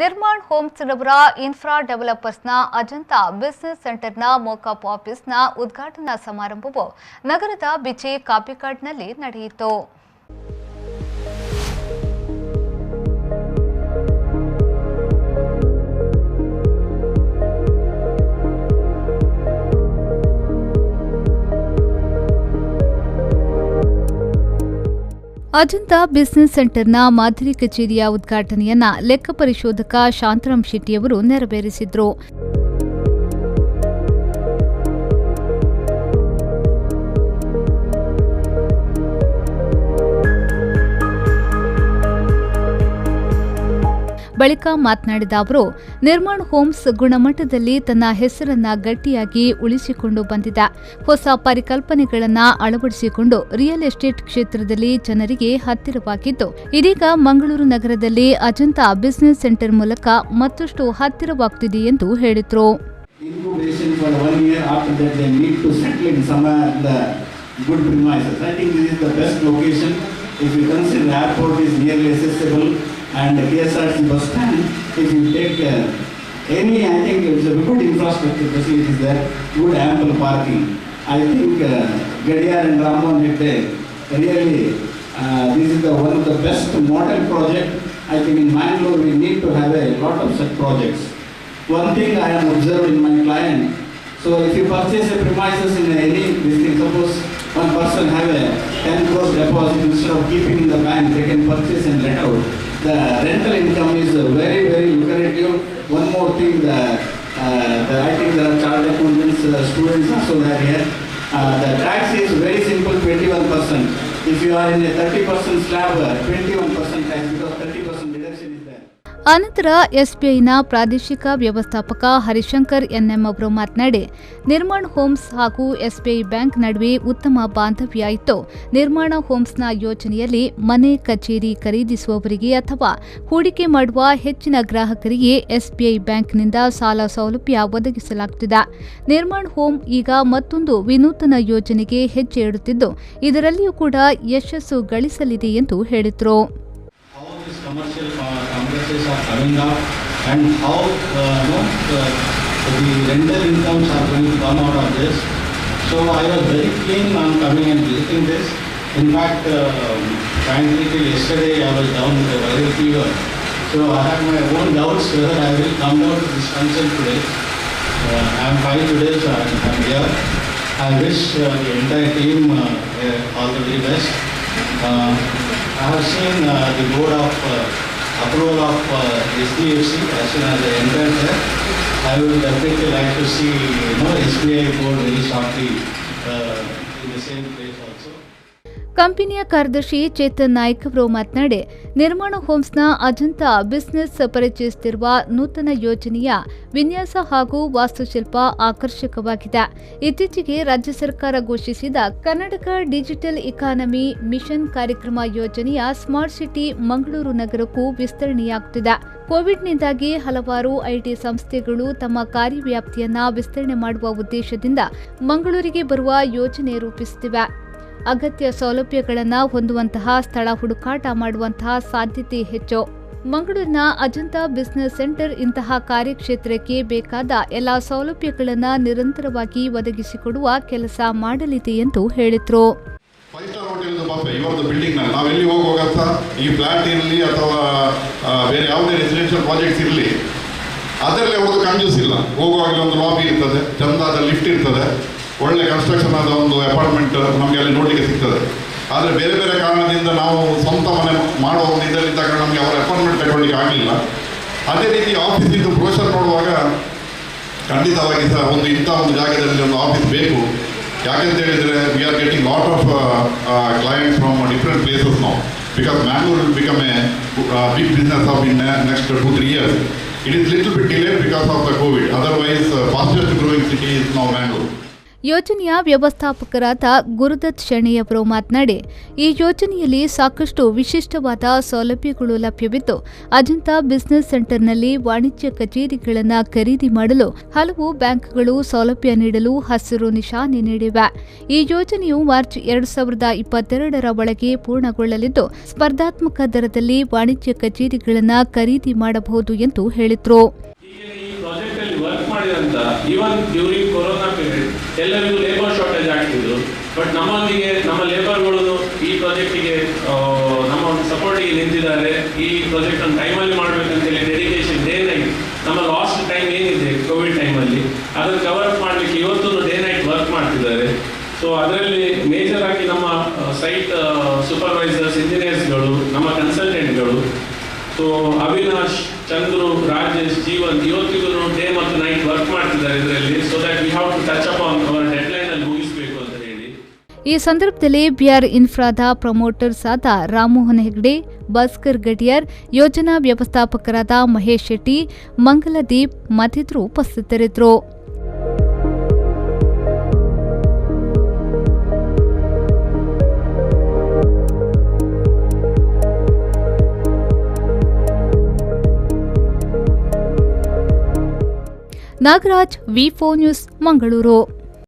Nirman homes ರವರ infra ಡೆವಲಪರ್ಸ್ನ Ajanta business ಸೆಂಟರ್ನ ಮೋಕಪ್ ಆಫೀಸ್ನ ಉದ್ಘಾಟನಾ ಸಮಾರಂಭವು ನಗರದ ಬಿಜಿ ಕಾಪಿಕಾಡ್ನಲ್ಲಿ ನಡೆಯಿತು. ಅಜಂತಾ ಬಿಸಿನೆಸ್ ಸೆಂಟರ್ನ ಮಾದರಿ ಕಚೇರಿಯ ಉದ್ಘಾಟನೆಯನ್ನ ಲೆಕ್ಕ ಪರಿಶೋಧಕ ಶಾಂತರಾಮ್ ಶೆಟ್ಟಿಯವರು ನೆರವೇರಿಸಿದರು. ಬಳಿಕ ಮಾತನಾಡಿದ ಅವರು, ನಿರ್ಮಾಣ್ ಹೋಮ್ಸ್ ಗುಣಮಟ್ಟದಲ್ಲಿ ತನ್ನ ಹೆಸರನ್ನ ಗಟ್ಟಿಯಾಗಿ ಉಳಿಸಿಕೊಂಡು ಬಂದಿದೆ. ಹೊಸ ಪರಿಕಲ್ಪನೆಗಳನ್ನು ಅಳವಡಿಸಿಕೊಂಡು ರಿಯಲ್ ಎಸ್ಟೇಟ್ ಕ್ಷೇತ್ರದಲ್ಲಿ ಜನರಿಗೆ ಹತ್ತಿರವಾಗಿದ್ದು, ಇದೀಗ ಮಂಗಳೂರು ನಗರದಲ್ಲಿ ಅಜಂತಾ ಬಿಸಿನೆಸ್ ಸೆಂಟರ್ ಮೂಲಕ ಮತ್ತಷ್ಟು ಹತ್ತಿರವಾಗುತ್ತಿದೆ ಎಂದು ಹೇಳಿದರು. And the KSRTC bus stand, if you take any, I think it's a good infrastructure facilities there, good ample parking. I think Gadiyar and Ramon did really, this is one of the best model project. I think in Mangalore we need to have a lot of such projects. One thing I have observed in my client, so if you purchase a premises in any, this thing, suppose one person have a 10 crore deposit, instead of keeping in the bank, they can purchase and let out. The rental income is very, very lucrative. One more thing, I think there are chartered accountants, students also there here. The tax is very simple, 21%. If you are in a 30% slab, 21% tax, because 30% deduction is there. ಅನಂತರ ಎಸ್ಬಿಐನ ಪ್ರಾದೇಶಿಕ ವ್ಯವಸ್ಥಾಪಕ Harishankar N M ಅವರು ಮಾತನಾಡಿ, Nirman homes ಹಾಗೂ SBI bank ನಡುವೆ ಉತ್ತಮ ಬಾಂಧವ್ಯ ಇತ್ತು. ನಿರ್ಮಾಣ ಹೋಮ್ಸ್ನ ಯೋಜನೆಯಲ್ಲಿ ಮನೆ, ಕಚೇರಿ ಖರೀದಿಸುವವರಿಗೆ ಅಥವಾ ಹೂಡಿಕೆ ಮಾಡುವ ಹೆಚ್ಚಿನ ಗ್ರಾಹಕರಿಗೆ ಎಸ್ಬಿಐ ಬ್ಯಾಂಕ್ನಿಂದ ಸಾಲ ಸೌಲಭ್ಯ ಒದಗಿಸಲಾಗುತ್ತಿದೆ. ನಿರ್ಮಾಣ್ ಹೋಮ್ ಈಗ ಮತ್ತೊಂದು ವಿನೂತನ ಯೋಜನೆಗೆ ಹೆಜ್ಜೆ ಇಡುತ್ತಿದ್ದು, ಇದರಲ್ಲಿಯೂ ಕೂಡ ಯಶಸ್ಸು ಗಳಿಸಲಿದೆ ಎಂದು ಹೇಳಿದರು. Commercial complexes are coming up, and how the rental incomes are going to come out of this. So I was very keen on coming and visiting this. In fact, frankly, till yesterday I was down with a viral fever. So I have my own doubts whether I will come down to this function today. I am fine today, so I am here. I wish the entire team all the very best. I have seen the board of approval of SDFC as soon as I entered there. I would definitely like to see SBI board very shortly in the same place also. ಕಂಪನಿಯ ಕಾರ್ಯದರ್ಶಿ ಚೇತನ್ ನಾಯ್ಕ್ ಅವರು ಮಾತನಾಡಿ, ನಿರ್ಮಾಣ ಹೋಮ್ಸ್ನ Ajanta business ಪರಿಚಯಿಸುತ್ತಿರುವ ನೂತನ ಯೋಜನೆಯ ವಿನ್ಯಾಸ ಹಾಗೂ ವಾಸ್ತುಶಿಲ್ಪ ಆಕರ್ಷಕವಾಗಿದೆ. ಇತ್ತೀಚೆಗೆ ರಾಜ್ಯ ಸರ್ಕಾರ ಘೋಷಿಸಿದ ಕರ್ನಾಟಕ ಡಿಜಿಟಲ್ ಇಕಾನಮಿ ಮಿಷನ್ ಕಾರ್ಯಕ್ರಮ ಯೋಜನೆಯ ಸ್ಮಾರ್ಟ್ ಸಿಟಿ ಮಂಗಳೂರು ನಗರಕ್ಕೂ ವಿಸ್ತರಣೆಯಾಗುತ್ತಿದೆ. ಕೋವಿಡ್ನಿಂದಾಗಿ ಹಲವಾರು ಐಟಿ ಸಂಸ್ಥೆಗಳು ತಮ್ಮ ಕಾರ್ಯವ್ಯಾಪ್ತಿಯನ್ನ ವಿಸ್ತರಣೆ ಮಾಡುವ ಉದ್ದೇಶದಿಂದ ಮಂಗಳೂರಿಗೆ ಬರುವ ಯೋಜನೆ ರೂಪಿಸುತ್ತಿವೆ. ಅಗತ್ಯ ಸೌಲಭ್ಯಗಳನ್ನು ಹೊಂದುವಂತಹ ಸ್ಥಳ ಹುಡುಕಾಟ ಮಾಡುವಂತಹ ಸಾಧ್ಯತೆ ಹೆಚ್ಚು. ಮಂಗಳೂರಿನ ಅಜಂತಾ ಬಿಸಿನೆಸ್ ಸೆಂಟರ್ ಇಂತಹ ಕಾರ್ಯಕ್ಷೇತ್ರಕ್ಕೆ ಬೇಕಾದ ಎಲ್ಲ ಸೌಲಭ್ಯಗಳನ್ನು ನಿರಂತರವಾಗಿ ಒದಗಿಸಿಕೊಡುವ ಕೆಲಸ ಮಾಡಲಿದೆ ಎಂದು ಹೇಳಿದರು. ನಾವೆಲ್ಲಿ ಹೋಗುವಾಗ ಈ ಫ್ಲಾಟ್ ಇರಲಿ ಅಥವಾ ಬೇರೆ ಯಾವುದೇ ರೆಸಿಡೆನ್ಷಿಯಲ್ ಪ್ರಾಜೆಕ್ಟ್ಸ್ ಇರಲಿ, ಅದರಲ್ಲಿ ಅವ್ರದ್ದು ಕಂಜೂಸ್ ಇಲ್ಲ. ಹೋಗುವಾಗ ಒಂದು ಲಾಬಿ ಇರ್ತದೆ, ಚಂದಾದ ಲಿಫ್ಟ್ ಇರ್ತದೆ, ಒಳ್ಳೆ ಕನ್ಸ್ಟ್ರಕ್ಷನ್ ಆದ ಒಂದು ಅಪಾರ್ಟ್ಮೆಂಟ್ ನಮಗೆ ಅಲ್ಲಿ ನೋಡಲಿಕ್ಕೆ ಸಿಗ್ತದೆ. ಆದರೆ ಬೇರೆ ಬೇರೆ ಕಾರಣದಿಂದ ನಾವು ಸ್ವಂತ ಮನೆ ಮಾಡುವ ಒಂದು ಇದರಲ್ಲಿದ್ದಾಗ ನಮಗೆ ಅವರ ಅಪಾರ್ಟ್ಮೆಂಟ್ ತಗೊಳ್ಳಿಕ್ಕೆ ಆಗಲಿಲ್ಲ. ಅದೇ ರೀತಿ ಆಫೀಸಿದ್ದು ಬ್ರೋಷರ್ ನೋಡುವಾಗ ಖಂಡಿತವಾಗಿ ಸಹ ಇಂಥ ಒಂದು ಜಾಗದಲ್ಲಿ ಒಂದು ಆಫೀಸ್ ಬೇಕು. ಯಾಕೆಂತ ಹೇಳಿದರೆ we are getting lot of clients from different places ನಾವು, because Mangalore will become a big business of in next 2-3 years. It is little bit delayed because of the COVID. Otherwise, fastest growing city is now Mangalore. ಯೋಜನೆಯ ವ್ಯವಸ್ಥಾಪಕರಾದ ಗುರುದತ್ ಶೆಣೆಯವರು ಮಾತನಾಡಿ, ಈ ಯೋಜನೆಯಲ್ಲಿ ಸಾಕಷ್ಟು ವಿಶಿಷ್ಟವಾದ ಸೌಲಭ್ಯಗಳು ಲಭ್ಯವಿದ್ದು, Ajanta business ಸೆಂಟರ್ನಲ್ಲಿ ವಾಣಿಜ್ಯ ಕಚೇರಿಗಳನ್ನು ಖರೀದಿ ಮಾಡಲು ಹಲವು ಬ್ಯಾಂಕ್ಗಳು ಸೌಲಭ್ಯ ನೀಡಲು ಹಸಿರು ನಿಶಾನೆ ನೀಡಿವೆ. ಈ ಯೋಜನೆಯು ಮಾರ್ಚ್ 2022ರ ಒಳಗೆ ಪೂರ್ಣಗೊಳ್ಳಲಿದ್ದು, ಸ್ಪರ್ಧಾತ್ಮಕ ದರದಲ್ಲಿ ವಾಣಿಜ್ಯ ಕಚೇರಿಗಳನ್ನು ಖರೀದಿ ಮಾಡಬಹುದು ಎಂದು ಹೇಳಿದರು. ಈವನ್ ಡ್ಯೂರಿಂಗ್ ಕೊರೋನಾ ಪೀರಿಯಡ್ ಎಲ್ಲರಿಗೂ ಲೇಬರ್ ಶಾರ್ಟೇಜ್ ಆಗ್ತಿದ್ರು. ಬಟ್ ನಮ್ಮೊಂದಿಗೆ ನಮ್ಮ ಲೇಬರ್ಗಳು ಈ ಪ್ರಾಜೆಕ್ಟಿಗೆ ನಮ್ಮ ಒಂದು ಸಪೋರ್ಟಿಗೆ ನಿಂತಿದ್ದಾರೆ. ಈ ಪ್ರಾಜೆಕ್ಟ್ ಅನ್ನು ಟೈಮಲ್ಲಿ ಮಾಡಬೇಕಂತೇಳಿ ಡೆಡಿಕೇಶನ್ ಡೇ ನೈಟ್ ನಮ್ಮ ಲಾಸ್ಟ್ ಟೈಮ್ ಏನಿದೆ ಕೋವಿಡ್ ಟೈಮಲ್ಲಿ ಅದನ್ನು ಕವರ್ ಅಪ್ ಮಾಡಲಿಕ್ಕೆ ಇವತ್ತು ಡೇ ನೈಟ್ ವರ್ಕ್ ಮಾಡ್ತಿದ್ದಾರೆ. ಸೊ ಅದರಲ್ಲಿ ಮೇಜರ್ ಆಗಿ ನಮ್ಮ ಸೈಟ್ ಸೂಪರ್ವೈಸರ್ಸ್, ಇಂಜಿನಿಯರ್ಸ್ಗಳು, ನಮ್ಮ ಕನ್ಸಲ್ಟೆಂಟ್ಗಳು, ಸೊ ಅವಿನಾಶ್, ಚಂದ್ರು, ರಾಜೇಶ್, ಜೀವನ್ ಇವತ್ತಿಗೂ ಡೇ ಮತ್ತು ನೈಟ್ ವರ್ಕ್ ಮಾಡ್ತಿದ್ದಾರೆ ಇದರಲ್ಲಿ. So that we have to touch up on our deadline ಅಲ್ಲಿ ಮುಗಿಸಬೇಕು ಅಂತ ಹೇಳಿ. ಈ ಸಂದರ್ಭದಲ್ಲಿ ಬಿಆರ್ ಇನ್ಫ್ರಾದ ಪ್ರಮೋಟರ್ಸ್ ಆದ ರಾಮಮೋಹನ್ ಹೆಗ್ಡೆ, ಭಾಸ್ಕರ್ ಗಡಿಯಾರ್, ಯೋಜನಾ ವ್ಯವಸ್ಥಾಪಕರಾದ ಮಹೇಶ್ ಶೆಟ್ಟಿ, ಮಂಗಲದೀಪ್ ಮತ್ತಿತರರು ಉಪಸ್ಥಿತರಿದ್ದರು. ನಾಗರಾಜ್, ವಿ4 ನ್ಯೂಸ್, ಮಂಗಳೂರು.